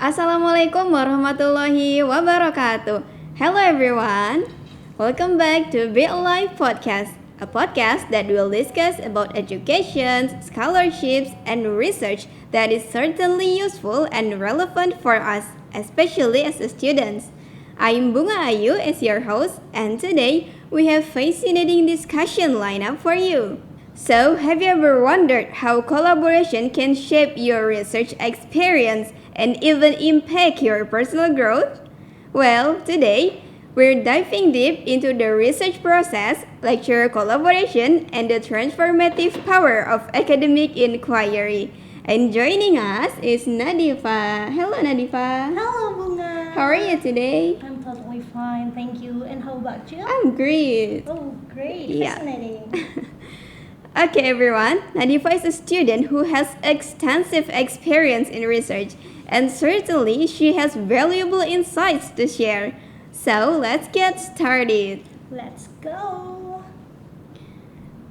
Assalamualaikum warahmatullahi wabarakatuh. Hello everyone. Welcome back to Be Alive Podcast, a podcast that will discuss about education, scholarships, and research that is certainly useful and relevant for us, especially as students. I'm Bunga Ayu as your host, and today we have fascinating discussion lineup for you. So, have you ever wondered how collaboration can shape your research experience and even impact your personal growth? Well, today we're diving deep into the research process, lecture collaboration, and the transformative power of academic inquiry. And joining us is Nadifa. Hello, Nadifa. Hello, Bunga. How are you today? I'm totally fine, thank you. And how about you? I'm great. Oh, great. Yeah. Fascinating. Okay, everyone. Nadifa is a student who has extensive experience in research, and certainly she has valuable insights to share. So, let's get started. Let's go.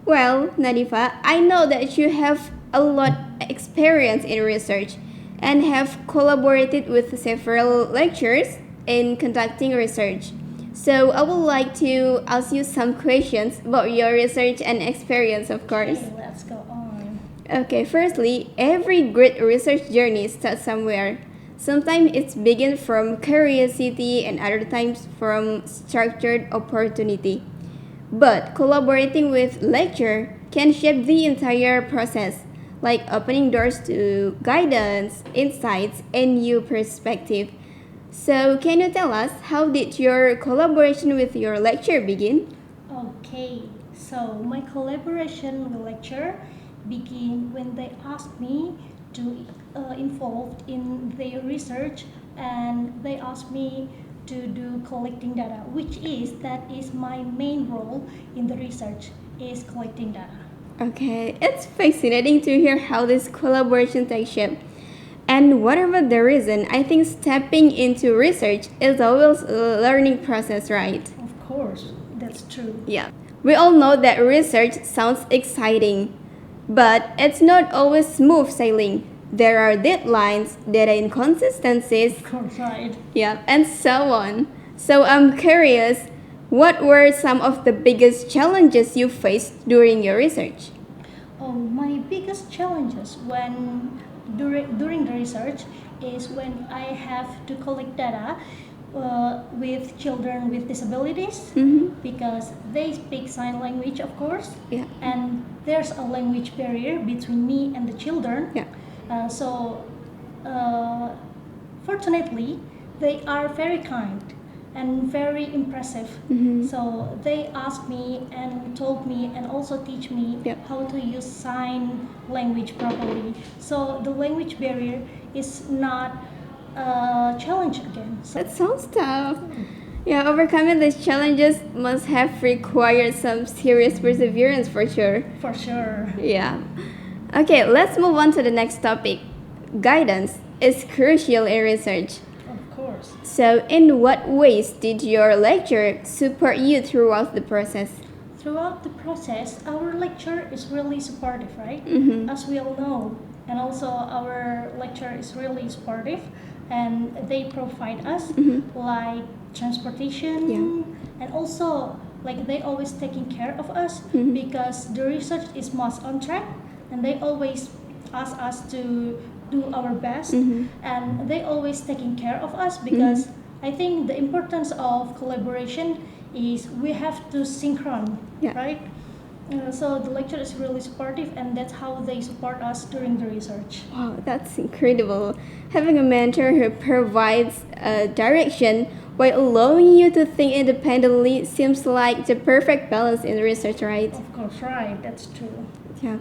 Well, Nadifa, I know that you have a lot experience in research and have collaborated with several lecturers in conducting research. So, I would like to ask you some questions about your research and experience, of course. Okay, let's go on. Okay, firstly, every great research journey starts somewhere. Sometimes it's begin from curiosity and other times from structured opportunity. But collaborating with lecture can shape the entire process, like opening doors to guidance, insights, and new perspective. So, can you tell us how did your collaboration with your lecture begin? Okay, so my collaboration with lecturer began when they asked me to involved in their research, and they asked me to do collecting data, which is my main role in the research is collecting data. Okay, it's fascinating to hear how this collaboration takes shape. And whatever the reason, I think stepping into research is always a learning process, right? Of course, that's true. Yeah. We all know that research sounds exciting, but it's not always smooth sailing. There are deadlines, data inconsistencies, Of course, right. yeah, and so on. So I'm curious, what were some of the biggest challenges you faced during your research? Oh, my biggest challenges when during the research is when I have to collect data with children with disabilities because they speak sign language, of course, Yeah. and there's a language barrier between me and the children. Yeah. So, fortunately, they are very kind and very impressive. So they asked me and told me and also teach me Yeah. how to use sign language properly. So the language barrier is not a challenge again. So That sounds tough. Yeah, overcoming these challenges must have required some serious perseverance for sure. for sure. Yeah. Okay, let's move on to the next topic. Guidance is crucial in research. Of course. So, in what ways did your lecturer support you throughout the process? Throughout the process, our lecture is really supportive, right? As we all know. And also, our lecture is really supportive, and they provide us like transportation, Yeah. and also like they always taking care of us because the research is most on track, and they always ask us to do our best, and they always taking care of us because I think the importance of collaboration is we have to synchron, Yeah. right? So the lecture is really supportive, and that's how they support us during the research. Wow, that's incredible. Having a mentor who provides direction while allowing you to think independently seems like the perfect balance in research, right? Of course, right? That's true. Yeah.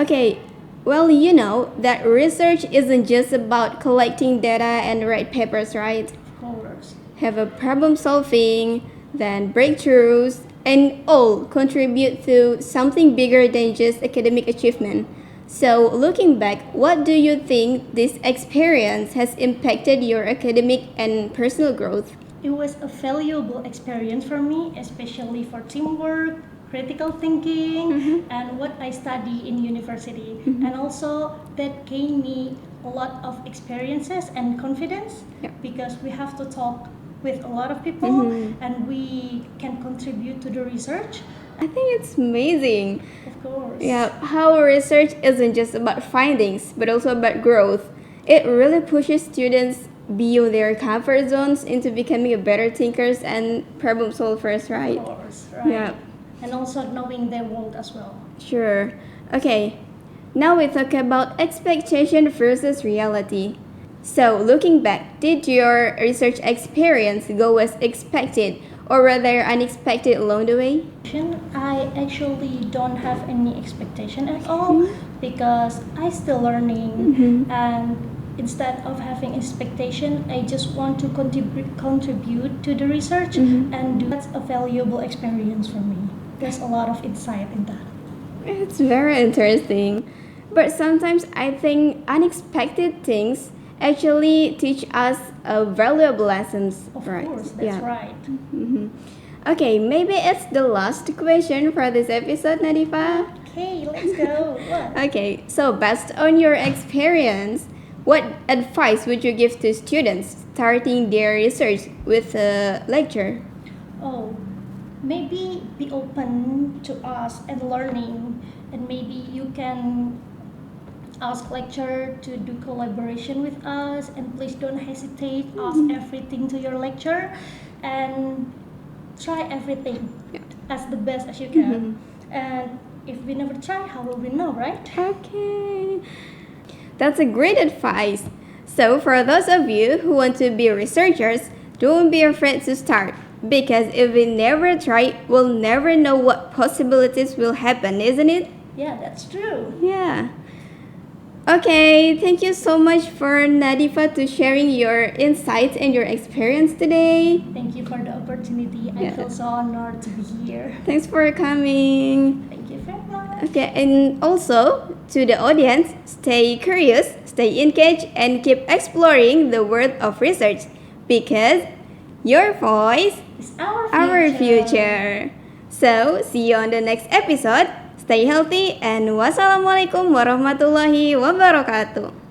Okay. Well, you know that research isn't just about collecting data and write papers, right? Of course. Have a problem solving, then breakthroughs, and all contribute to something bigger than just academic achievement. So, looking back, what do you think this experience has impacted your academic and personal growth? It was a valuable experience for me, especially for teamwork, critical thinking Mhm. and what I study in university. Mhm. And also that gained me a lot of experiences and confidence Yeah. because we have to talk with a lot of people Mhm. and we can contribute to the research. I think it's amazing. Of course. Yeah, how research isn't just about findings, but also about growth. It really pushes students beyond their comfort zones into becoming a better thinkers and problem solvers, right? Of course, right. Yeah. And also knowing their world as well. Sure. Okay, now we talk about expectation versus reality. So, looking back, did your research experience go as expected or rather unexpected along the way? I actually don't have any expectation at all because I still learning and instead of having expectation I just want to contribute to the research and that's a valuable experience for me. There's a lot of insight in that. It's very interesting. But sometimes I think unexpected things actually teach us valuable lessons, Of right? course, that's right. Mhm. Okay, maybe it's the last question for this episode, Nadifa. Okay, let's go. What? Okay, so based on your experience, what advice would you give to students starting their research with a lecture? Oh, maybe be open to us and learning, and maybe you can ask lecturer to do collaboration with us, and please don't hesitate. Ask everything to your lecturer, and try everything Yeah. as the best as you can. And if we never try, how will we know, right? Okay, that's a great advice. So, for those of you who want to be researchers, don't be afraid to start. Because if we never try, we'll never know what possibilities will happen, isn't it? Yeah, that's true. Yeah. Okay, thank you so much for Nadifa to sharing your insights and your experience today. Thank you for the opportunity. I Yeah. feel so honored to be here. Thanks for coming. Thank you very much. Okay, and also to the audience, stay curious, stay engaged, and keep exploring the world of research because your voice, It's our our future. So, see you on the next episode. Stay healthy and wassalamualaikum warahmatullahi wabarakatuh.